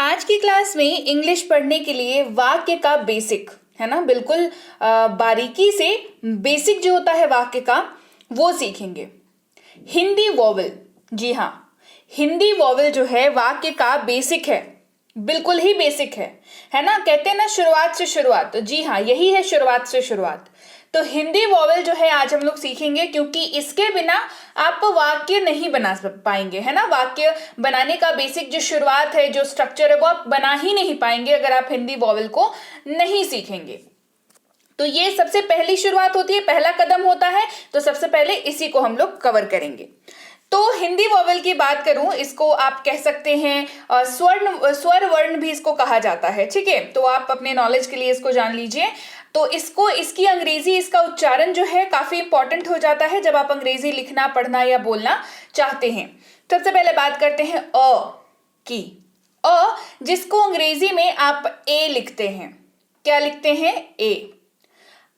आज की क्लास में इंग्लिश पढ़ने के लिए वाक्य का बेसिक है ना, बिल्कुल बारीकी से बेसिक जो होता है वाक्य का वो सीखेंगे। हिंदी वॉवल, जी हाँ, हिंदी वॉवल जो है वाक्य का बेसिक है, बिल्कुल ही बेसिक है ना। कहते हैं ना शुरुआत से शुरुआत, तो जी हाँ यही है शुरुआत से शुरुआत। तो हिंदी वॉवल जो है आज हम लोग सीखेंगे, क्योंकि इसके बिना आप वाक्य नहीं बना पाएंगे, है ना। वाक्य बनाने का बेसिक जो शुरुआत है, जो स्ट्रक्चर है, वो आप बना ही नहीं पाएंगे अगर आप हिंदी वॉवल को नहीं सीखेंगे। तो ये सबसे पहली शुरुआत होती है, पहला कदम होता है, तो सबसे पहले इसी को हम लोग कवर करेंगे। तो हिंदी वॉवल की बात करूं, इसको आप कह सकते हैं स्वर वर्ण भी इसको कहा जाता है, ठीक है। तो आप अपने नॉलेज के लिए इसको जान लीजिए। तो इसकी अंग्रेजी, इसका उच्चारण जो है काफी इंपॉर्टेंट हो जाता है जब आप अंग्रेजी लिखना, पढ़ना या बोलना चाहते हैं। सबसे पहले बात करते हैं अ की। अ जिसको अंग्रेजी में आप ए लिखते हैं, क्या लिखते हैं? ए।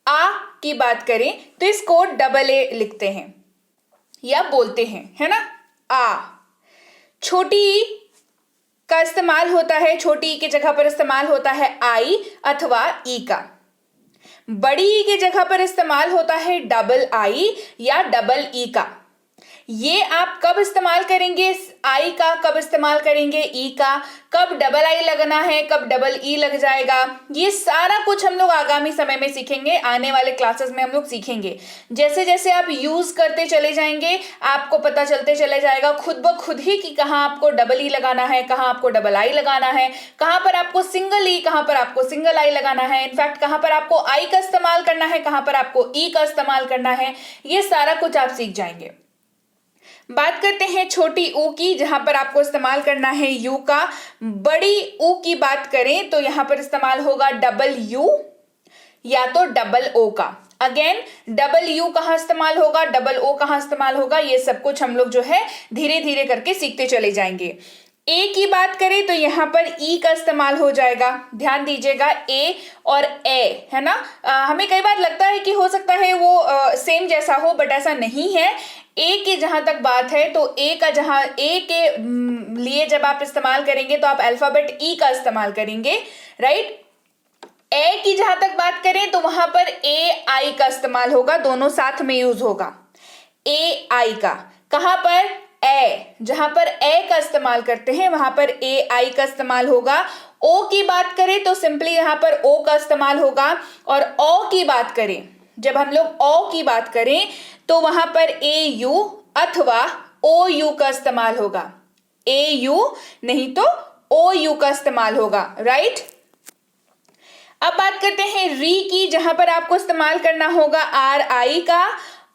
आ की बात करें तो इसको डबल ए लिखते हैं या बोलते हैं, है ना, आ। छोटी ई का इस्तेमाल होता है, छोटी ई की जगह पर इस्तेमाल होता है आई अथवा ई का। बड़ी ई की जगह पर इस्तेमाल होता है डबल आई या डबल ई का। ये आप कब इस्तेमाल करेंगे? आई का कब इस्तेमाल करेंगे? ई का। कब डबल आई लगना है, कब डबल ई लग जाएगा, ये सारा कुछ हम लोग आगामी समय में सीखेंगे, आने वाले क्लासेस में हम लोग सीखेंगे। जैसे जैसे आप यूज करते चले जाएंगे आपको पता चलते चले जाएगा खुद ब खुद ही कि कहाँ आपको डबल ई लगाना है, कहाँ आपको डबल आई लगाना है, कहाँ पर आपको सिंगल ई, कहाँ पर आपको सिंगल आई लगाना है, इनफैक्ट कहाँ पर आपको आई का इस्तेमाल करना है, कहाँ पर आपको ई का इस्तेमाल करना है, ये सारा कुछ आप सीख जाएंगे। बात करते हैं छोटी ऊ की, जहां पर आपको इस्तेमाल करना है यू का। बड़ी ऊ की बात करें तो यहां पर इस्तेमाल होगा डबल यू या तो डबल ओ का। अगेन डबल यू कहां इस्तेमाल होगा, डबल ओ कहां इस्तेमाल होगा, ये सब कुछ हम लोग जो है धीरे धीरे करके सीखते चले जाएंगे। ए की बात करें तो यहां पर ई का इस्तेमाल हो जाएगा, ध्यान दीजिएगा, ए और ए, है ना। हमें कई बार लगता है कि हो सकता है वो सेम जैसा हो, बट ऐसा नहीं है। ए की जहां तक बात है तो ए का, जहां ए के लिए जब आप इस्तेमाल करेंगे तो आप अल्फाबेट ई का इस्तेमाल करेंगे, राइट। ए की जहां तक बात करें तो वहां पर ए आई का इस्तेमाल होगा, दोनों साथ में यूज होगा, ए आई का। कहां पर? ए, जहां पर ए का इस्तेमाल करते हैं वहां पर ए आई का इस्तेमाल होगा। ओ की बात करें तो सिंपली यहां पर ओ का इस्तेमाल होगा। और ओ की बात करें, जब हम लोग ओ की बात करें तो वहां पर ए यू अथवा ओ यू का इस्तेमाल होगा, ए यू नहीं तो ओ यू का इस्तेमाल होगा, राइट। अब बात करते हैं री की, जहां पर आपको इस्तेमाल करना होगा आर आई का।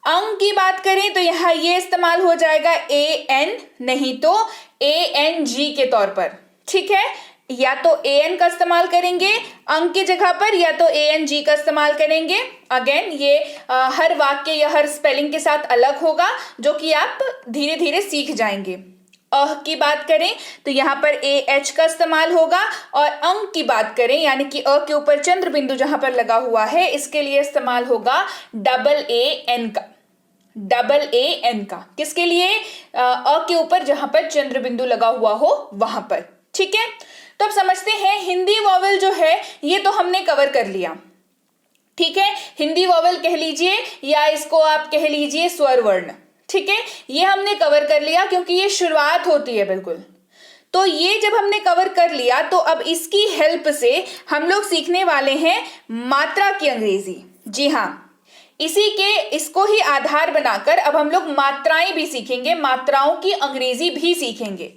अंग की बात करें तो यहां ये इस्तेमाल हो जाएगा ए एन नहीं तो ए एन जी के तौर पर, ठीक है। या तो ए एन का इस्तेमाल करेंगे अंग की जगह पर, या तो ए एन जी का इस्तेमाल करेंगे। अगेन ये हर वाक्य या हर स्पेलिंग के साथ अलग होगा, जो कि आप धीरे धीरे सीख जाएंगे। अह की बात करें तो यहाँ पर ए एच का इस्तेमाल होगा। और अंग की बात करें यानी कि अ के ऊपर चंद्र बिंदु जहां पर लगा हुआ है, इसके लिए इस्तेमाल होगा डबल ए एन का, डबल ए एन का। किसके लिए? अ के ऊपर जहां पर चंद्र बिंदु लगा हुआ हो वहां पर, ठीक है। तो अब समझते हैं हिंदी वॉवल जो है ये तो हमने कवर कर लिया, ठीक है। हिंदी वॉवल कह लीजिए या इसको आप कह लीजिए स्वर वर्ण, ठीक है। ये हमने कवर कर लिया क्योंकि ये शुरुआत होती है, बिल्कुल। तो ये जब हमने कवर कर लिया तो अब इसकी हेल्प से हम लोग सीखने वाले हैं मात्रा की अंग्रेजी। जी हाँ, इसको ही आधार बनाकर अब हम लोग मात्राएं भी सीखेंगे, मात्राओं की अंग्रेजी भी सीखेंगे।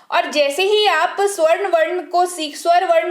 और जैसे ही आप स्वर वर्ण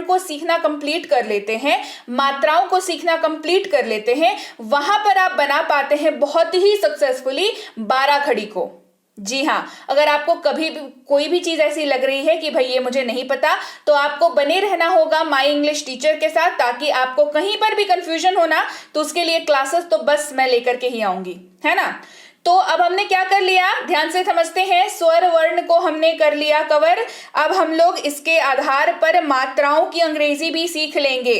को सीखना कंप्लीट कर लेते हैं, मात्राओं को सीखना कंप्लीट कर लेते हैं, वहां पर आप बना पाते हैं बहुत ही सक्सेसफुली 12 खड़ी को। जी हाँ, अगर आपको कभी भी कोई भी चीज ऐसी लग रही है कि भाई ये मुझे नहीं पता, तो आपको बने रहना होगा माई इंग्लिश टीचर के साथ, ताकि आपको कहीं पर भी कंफ्यूजन होना तो उसके लिए क्लासेस तो बस मैं लेकर के ही आऊंगी, है ना। तो अब हमने क्या कर लिया, ध्यान से समझते हैं। स्वर वर्ण को हमने कर लिया कवर। अब हम लोग इसके आधार पर मात्राओं की अंग्रेजी भी सीख लेंगे,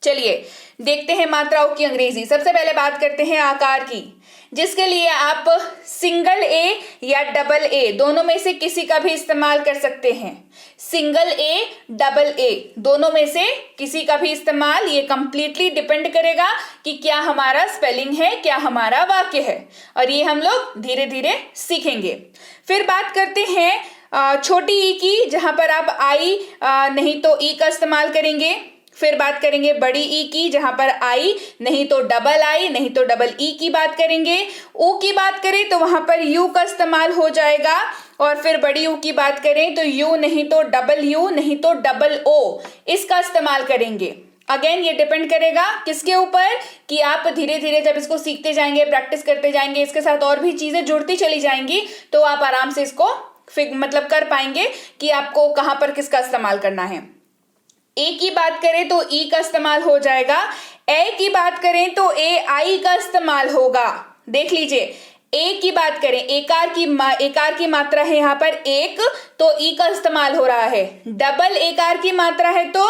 चलिए देखते हैं मात्राओं की अंग्रेजी। सबसे पहले बात करते हैं आकार की, जिसके लिए आप सिंगल ए या डबल ए दोनों में से किसी का भी इस्तेमाल कर सकते हैं। सिंगल ए, डबल ए दोनों में से किसी का भी इस्तेमाल, ये कंप्लीटली डिपेंड करेगा कि क्या हमारा स्पेलिंग है, क्या हमारा वाक्य है, और ये हम लोग धीरे धीरे सीखेंगे। फिर बात करते हैं छोटी ई की, जहां पर आप आई नहीं तो ई का इस्तेमाल करेंगे। फिर बात करेंगे बड़ी ई की, जहां पर आई नहीं तो डबल आई नहीं तो डबल ई की बात करेंगे। ओ की बात करें तो वहां पर यू का इस्तेमाल हो जाएगा, और फिर बड़ी यू की बात करें तो यू नहीं तो डबल यू नहीं तो डबल ओ, इसका इस्तेमाल करेंगे। अगेन ये डिपेंड करेगा किसके ऊपर, कि आप धीरे धीरे जब इसको सीखते जाएंगे, प्रैक्टिस करते जाएंगे, इसके साथ और भी चीजें जुड़ती चली जाएंगी, तो आप आराम से इसको मतलब कर पाएंगे कि आपको कहां पर किसका इस्तेमाल करना है। ए की बात करें तो ई का इस्तेमाल हो जाएगा। ए की बात करें तो ए आई का इस्तेमाल होगा। देख लीजिए, ए की बात करें, एकार की मात्रा है यहाँ पर एक, तो ई का इस्तेमाल हो रहा है। डबल एकार की मात्रा है तो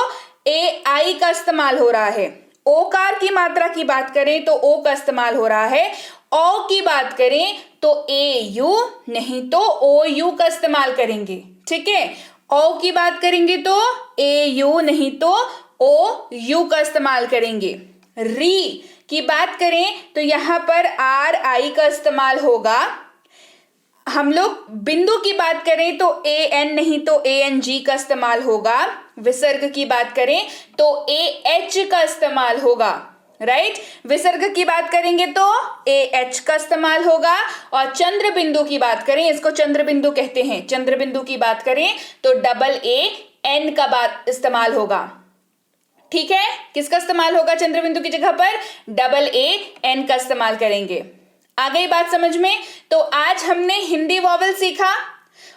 ए आई का इस्तेमाल हो रहा है। ओकार की मात्रा की बात करें तो ओ का इस्तेमाल हो रहा है। ओ की बात करें तो ए यू नहीं तो ओ यू का इस्तेमाल करेंगे। ठीक है, ओ की बात करेंगे तो ए यू नहीं तो ओ यू का इस्तेमाल करेंगे। री की बात करें तो यहां पर आर आई का इस्तेमाल होगा। हम लोग बिंदु की बात करें तो ए एन नहीं तो ए एन जी का इस्तेमाल होगा। विसर्ग की बात करें तो ए एच का इस्तेमाल होगा। राइट, विसर्ग की बात करेंगे तो ए एच का इस्तेमाल होगा। और चंद्र बिंदु की बात करें, इसको चंद्र बिंदु कहते हैं, चंद्र बिंदु की बात करें तो डबल ए एन का बात इस्तेमाल होगा। ठीक है, किसका इस्तेमाल होगा चंद्र बिंदु की जगह पर? डबल ए एन का इस्तेमाल करेंगे। आ गई बात समझ में? तो आज हमने हिंदी वॉवल सीखा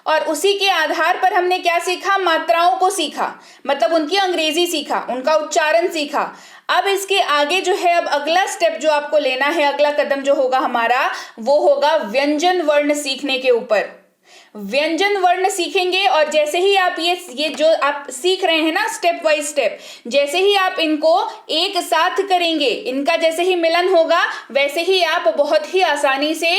और उसी के आधार पर हमने क्या सीखा? मात्राओं को सीखा, मतलब उनकी अंग्रेजी सीखा, उनका उच्चारण सीखा। अब इसके आगे जो है, अब अगला स्टेप जो आपको लेना है, अगला कदम जो होगा हमारा, वो होगा व्यंजन वर्ण सीखने के ऊपर। व्यंजन वर्ण सीखेंगे और जैसे ही आप ये जो आप सीख रहे हैं ना स्टेप बाय स्टेप, जैसे ही आप इनको एक साथ करेंगे, इनका जैसे ही मिलन होगा, वैसे ही आप बहुत ही आसानी से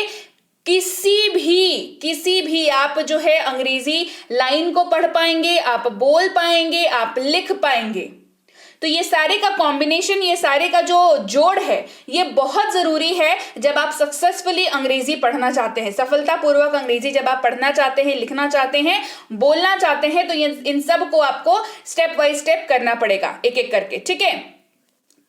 किसी भी आप जो है अंग्रेजी लाइन को पढ़ पाएंगे, आप बोल पाएंगे, आप लिख पाएंगे। तो ये सारे का कॉम्बिनेशन, ये सारे का जो जोड़ है, ये बहुत जरूरी है जब आप सक्सेसफुली अंग्रेजी पढ़ना चाहते हैं। सफलतापूर्वक अंग्रेजी जब आप पढ़ना चाहते हैं, लिखना चाहते हैं, बोलना चाहते हैं, तो इन सब को आपको स्टेप बाय स्टेप करना पड़ेगा, एक एक करके। ठीक है,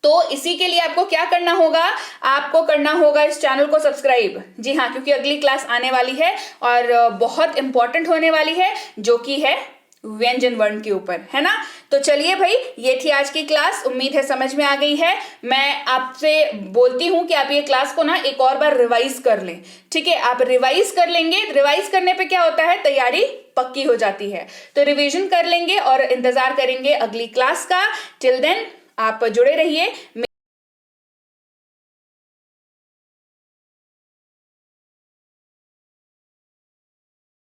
तो इसी के लिए आपको क्या करना होगा? आपको करना होगा इस चैनल को सब्सक्राइब। जी हाँ, क्योंकि अगली क्लास आने वाली है और बहुत इंपॉर्टेंट होने वाली है, जो कि है व्यंजन वर्ण के ऊपर, है ना। तो चलिए भाई, ये थी आज की क्लास। उम्मीद है समझ में आ गई है। मैं आपसे बोलती हूँ कि आप ये क्लास को ना एक और बार रिवाइज कर लें। ठीक है, आप रिवाइज कर लेंगे। रिवाइज करने पे क्या होता है? तैयारी पक्की हो जाती है। तो रिवीजन कर लेंगे और इंतजार करेंगे अगली क्लास का। टिल देन आप जुड़े रहिए।